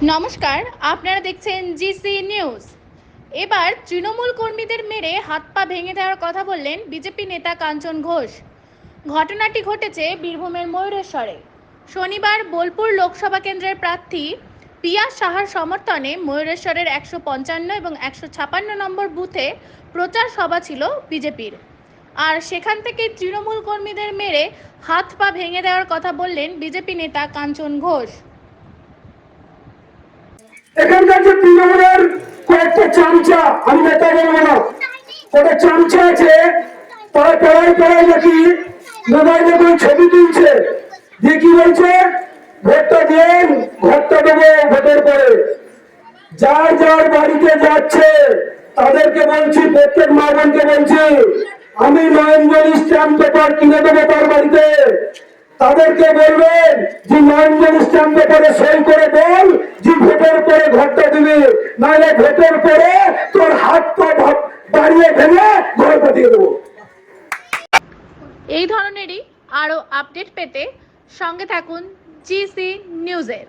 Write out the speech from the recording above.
নমস্কার, আপনারা দেখছেন জিসি নিউজ। এবার তৃণমূল কর্মীদের মেরে হাত পা ভেঙে দেওয়ার কথা বললেন বিজেপি নেতা কাঞ্চন ঘোষ। ঘটনাটি ঘটেছে বীরভূমের ময়ূরেশ্বরে। শনিবার বোলপুর লোকসভা কেন্দ্রের প্রার্থী পিয়া সাহার সমর্থনে ময়ূরেশ্বরের 155 এবং 156 নম্বর বুথে প্রচার সভা ছিল বিজেপির। আর সেখান থেকে তৃণমূল কর্মীদের মেরে হাত পা ভেঙে দেওয়ার কথা বললেন বিজেপি নেতা কাঞ্চন ঘোষ। এখানকার যে তৃণমূলের কয়েকটা চামচা, আমি নেতা বলবো না, কয়েকটা চামচা আছে, তারা পড়াই পড়াই নাকি মোবাইলে করে ছবি তুলছে, দিয়ে কি বলছে, ভোটটা দিন, ভোটটা দেবো ভোটের পরে। যার যার বাড়িতে যাচ্ছে তাদেরকে বলছি, প্রত্যেক মা বোনকে বলছি, আমি নয়নজলি স্ট্যাম্প পেপার কিনে দেবো তার বাড়িতে। তাদেরকে বলবেন যে নয়নজলি স্ট্যাম্প পেপারে সই করে বল যে ভোটের পরে ঘরটা দিবি, নাহলে ভোটের পরে তোর হাত পা বাড়িয়ে ভেঙে ঘর পাঠিয়ে দেবো। এই ধরনেরই আরও আপডেট পেতে সঙ্গে থাকুন জিসি নিউজের।